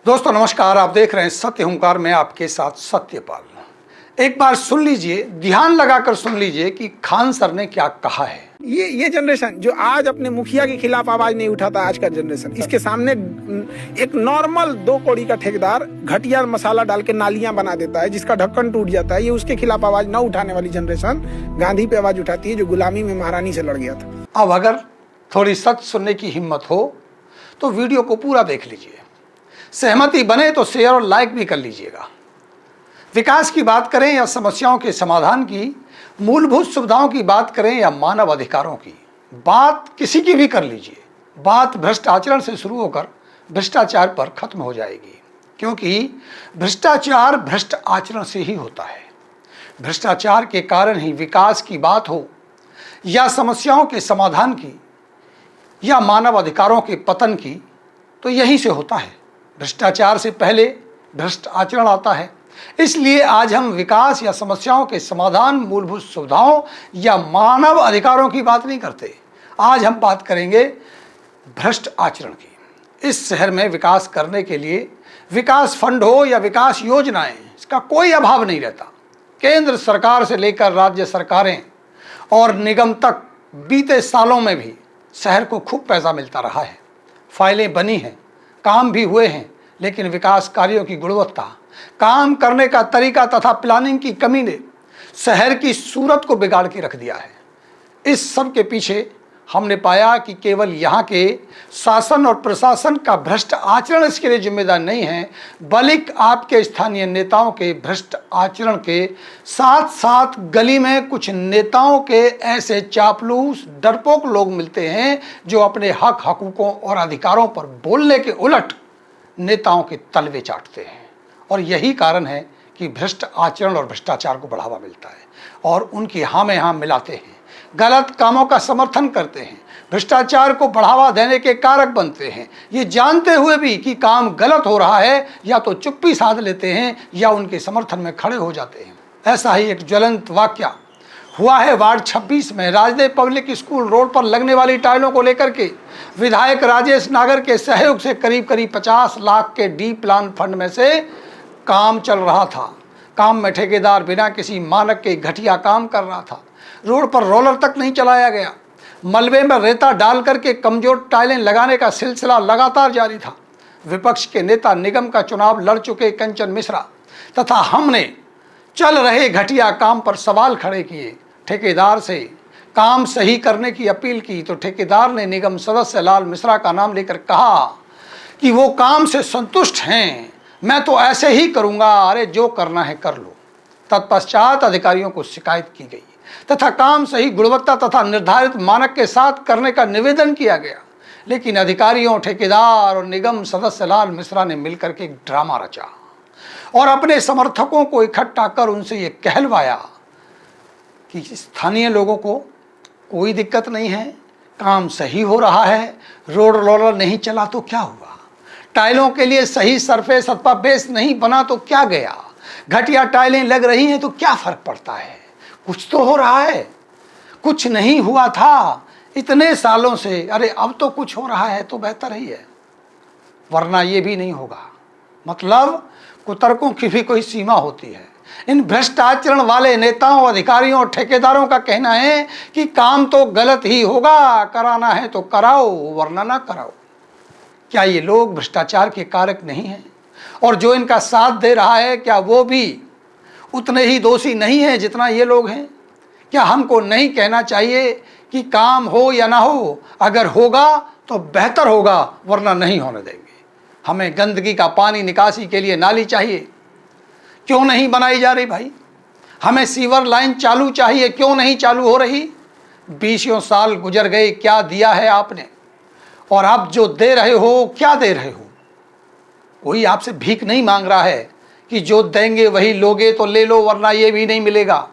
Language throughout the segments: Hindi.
दोस्तों नमस्कार, आप देख रहे हैं सत्य हुंकार में आपके साथ सत्यपाल। एक बार सुन लीजिए, ध्यान लगाकर सुन लीजिए कि खान सर ने क्या कहा है। ये जनरेशन जो आज अपने मुखिया के खिलाफ आवाज नहीं उठाता, आज का जनरेशन, इसके सामने एक नॉर्मल 2 कौड़ी का ठेकेदार घटिया मसाला डाल के नालियां बना देता है जिसका ढक्कन टूट जाता है। ये उसके खिलाफ आवाज न उठाने वाली जनरेशन गांधी पे आवाज उठाती है, जो गुलामी में महारानी से लड़ गया था। अब अगर थोड़ी सच सुनने की हिम्मत हो तो वीडियो को पूरा देख लीजिए। सहमति बने तो शेयर और लाइक भी कर लीजिएगा। विकास की बात करें या समस्याओं के समाधान की, मूलभूत सुविधाओं की बात करें या मानव अधिकारों की, बात किसी की भी कर लीजिए, बात भ्रष्ट आचरण से शुरू होकर भ्रष्टाचार पर खत्म हो जाएगी। क्योंकि भ्रष्टाचार भ्रष्ट आचरण से ही होता है। भ्रष्टाचार के कारण ही विकास की बात हो या समस्याओं के समाधान की या मानव अधिकारों के पतन की, तो यहीं से होता है। भ्रष्टाचार से पहले भ्रष्ट आचरण आता है। इसलिए आज हम विकास या समस्याओं के समाधान, मूलभूत सुविधाओं या मानव अधिकारों की बात नहीं करते। आज हम बात करेंगे भ्रष्ट आचरण की। इस शहर में विकास करने के लिए विकास फंड हो या विकास योजनाएं, इसका कोई अभाव नहीं रहता। केंद्र सरकार से लेकर राज्य सरकारें और निगम तक बीते सालों में भी शहर को खूब पैसा मिलता रहा है। फाइलें बनी हैं, काम भी हुए हैं, लेकिन विकास कार्यों की गुणवत्ता, काम करने का तरीका तथा प्लानिंग की कमी ने शहर की सूरत को बिगाड़ के रख दिया है। इस सब के पीछे हमने पाया कि केवल यहाँ के शासन और प्रशासन का भ्रष्ट आचरण इसके लिए जिम्मेदार नहीं है, बल्कि आपके स्थानीय नेताओं के भ्रष्ट आचरण के साथ साथ गली में कुछ नेताओं के ऐसे चापलूस, डरपोक लोग मिलते हैं जो अपने हक, हकूकों और अधिकारों पर बोलने के उलट नेताओं के तलवे चाटते हैं। और यही कारण है कि भ्रष्ट आचरण और भ्रष्टाचार को बढ़ावा मिलता है और उनकी हाँ में हाँ मिलाते हैं, गलत कामों का समर्थन करते हैं, भ्रष्टाचार को बढ़ावा देने के कारक बनते हैं। ये जानते हुए भी कि काम गलत हो रहा है, या तो चुप्पी साध लेते हैं या उनके समर्थन में खड़े हो जाते हैं। ऐसा ही एक ज्वलंत वाकया हुआ है वार्ड 26 में। राजदेव पब्लिक स्कूल रोड पर लगने वाली टाइलों को लेकर के विधायक राजेश नागर के सहयोग से करीब 50 लाख के डी प्लान फंड में से काम चल रहा था। काम में ठेकेदार बिना किसी मानक के घटिया काम कर रहा था। रोड पर रोलर तक नहीं चलाया गया। मलबे में रेता डाल करके कमजोर टाइलें लगाने का सिलसिला लगातार जारी था। विपक्ष के नेता, निगम का चुनाव लड़ चुके कंचन मिश्रा तथा हमने चल रहे घटिया काम पर सवाल खड़े किए। ठेकेदार से काम सही करने की अपील की तो ठेकेदार ने निगम सदस्य लाल मिश्रा का नाम लेकर कहा कि वो काम से संतुष्ट हैं, मैं तो ऐसे ही करूंगा, अरे जो करना है कर लो। तत्पश्चात अधिकारियों को शिकायत की गई तथा काम सही, गुणवत्ता तथा निर्धारित मानक के साथ करने का निवेदन किया गया। लेकिन अधिकारियों, ठेकेदार और निगम सदस्य लाल मिश्रा ने मिलकर के एक ड्रामा रचा और अपने समर्थकों को इकट्ठा कर उनसे ये कहलवाया कि स्थानीय लोगों को कोई दिक्कत नहीं है, काम सही हो रहा है, रोड रोलर नहीं चला तो क्या हुआ, टाइलों के लिए सही सरफेस अथवा बेस नहीं बना तो क्या गया, घटिया टाइलें लग रही हैं तो क्या फर्क पड़ता है, कुछ तो हो रहा है, कुछ नहीं हुआ था इतने सालों से, अरे अब तो कुछ हो रहा है तो बेहतर ही है, वरना ये भी नहीं होगा। मतलब कुतर्कों की भी कोई सीमा होती है। इन भ्रष्ट आचरण वाले नेताओं, अधिकारियों और ठेकेदारों का कहना है कि काम तो गलत ही होगा, कराना है तो कराओ वरना ना कराओ। क्या ये लोग भ्रष्टाचार के कारक नहीं हैं? और जो इनका साथ दे रहा है, क्या वो भी उतने ही दोषी नहीं है जितना ये लोग हैं? क्या हमको नहीं कहना चाहिए कि काम हो या ना हो, अगर होगा तो बेहतर होगा वरना नहीं होने देंगे। हमें गंदगी का पानी निकासी के लिए नाली चाहिए, क्यों नहीं बनाई जा रही भाई? हमें सीवर लाइन चालू चाहिए, क्यों नहीं चालू हो रही? 20 साल गुजर गए, क्या दिया है आपने? और अब जो दे रहे हो, क्या दे रहे हो? कोई आपसे भीख नहीं मांग रहा है कि जो देंगे वही लोगे तो ले लो वरना ये भी नहीं मिलेगा।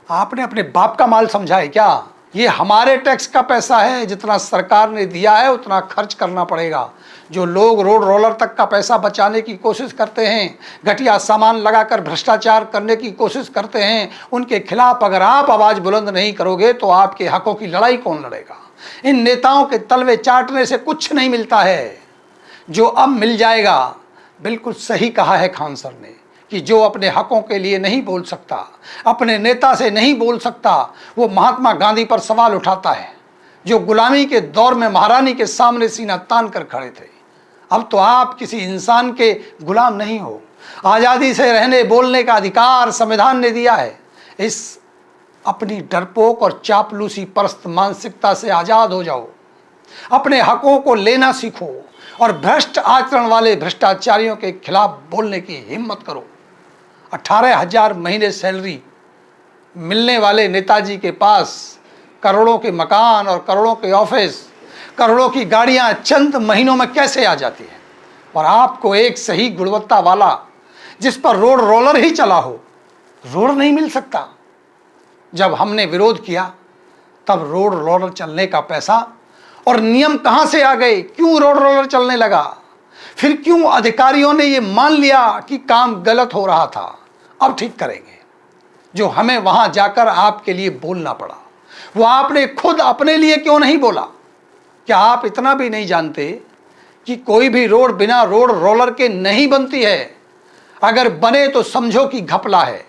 आपने अपने बाप का माल समझा है क्या? ये हमारे टैक्स का पैसा है, जितना सरकार ने दिया है उतना खर्च करना पड़ेगा। जो लोग रोड रोलर तक का पैसा बचाने की कोशिश करते हैं, घटिया सामान लगाकर भ्रष्टाचार करने की कोशिश करते हैं, उनके खिलाफ अगर आप आवाज़ बुलंद नहीं करोगे तो आपके हकों की लड़ाई कौन लड़ेगा? इन नेताओं के तलवे चाटने से कुछ नहीं मिलता है। जो अब मिल जाएगा। बिल्कुल सही कहा है खान सर ने कि जो अपने हकों के लिए नहीं बोल सकता, अपने नेता से नहीं बोल सकता, वो महात्मा गांधी पर सवाल उठाता है, जो गुलामी के दौर में महारानी के सामने सीना तान कर खड़े थे। अब तो आप किसी इंसान के गुलाम नहीं हो। आज़ादी से रहने बोलने का अधिकार संविधान ने दिया है। इस अपनी डरपोक और चापलूसी परस्त मानसिकता से आज़ाद हो जाओ, अपने हकों को लेना सीखो और भ्रष्ट आचरण वाले भ्रष्टाचारियों के खिलाफ बोलने की हिम्मत करो। 18,000 महीने सैलरी मिलने वाले नेताजी के पास करोड़ों के मकान और करोड़ों के ऑफिस, करोड़ों की गाड़ियां चंद महीनों में कैसे आ जाती हैं? और आपको एक सही गुणवत्ता वाला, जिस पर रोड रोलर ही चला हो, रोड नहीं मिल सकता। जब हमने विरोध किया तब रोड रोलर चलने का पैसा और नियम कहां से आ गए? क्यों रोड रोलर चलने लगा? फिर क्यों अधिकारियों ने ये मान लिया कि काम गलत हो रहा था, अब ठीक करेंगे? जो हमें वहां जाकर आपके लिए बोलना पड़ा, वो आपने खुद अपने लिए क्यों नहीं बोला? क्या आप इतना भी नहीं जानते कि कोई भी रोड बिना रोड रोलर के नहीं बनती है? अगर बने तो समझो कि घपला है।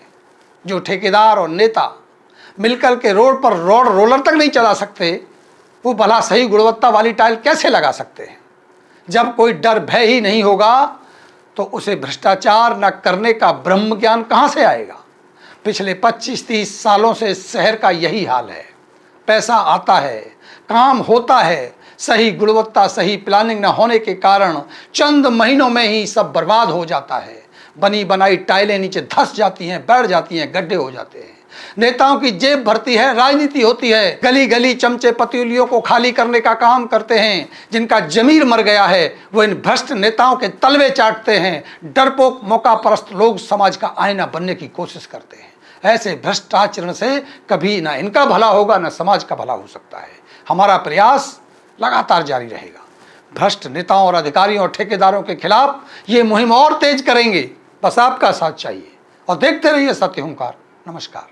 जो ठेकेदार और नेता मिलकर के रोड पर रोड रोलर तक नहीं चला सकते, वो भला सही गुणवत्ता वाली टाइल कैसे लगा सकते हैं? जब कोई डर भय ही नहीं होगा तो उसे भ्रष्टाचार न करने का ब्रह्म ज्ञान कहां से आएगा? पिछले 25-30 सालों से शहर का यही हाल है। पैसा आता है, काम होता है, सही गुणवत्ता, सही प्लानिंग न होने के कारण चंद महीनों में ही सब बर्बाद हो जाता है। बनी बनाई टाइलें नीचे धंस जाती हैं, बैठ जाती हैं, गड्ढे हो जाते हैं। नेताओं की जेब भरती है, राजनीति होती है। गली गली चमचे पतीलियों को खाली करने का काम करते हैं। जिनका जमीर मर गया है वो इन भ्रष्ट नेताओं के तलवे चाटते हैं। डरपोक मौका परस्त लोग समाज का आईना बनने की कोशिश करते हैं। ऐसे भ्रष्ट आचरण से कभी ना इनका भला होगा, ना समाज का भला हो सकता है। हमारा प्रयास लगातार जारी रहेगा। भ्रष्ट नेताओं और अधिकारियों और ठेकेदारों के खिलाफ ये मुहिम और तेज करेंगे। बस आपका साथ चाहिए और देखते रहिए सत्य हुंकार। नमस्कार।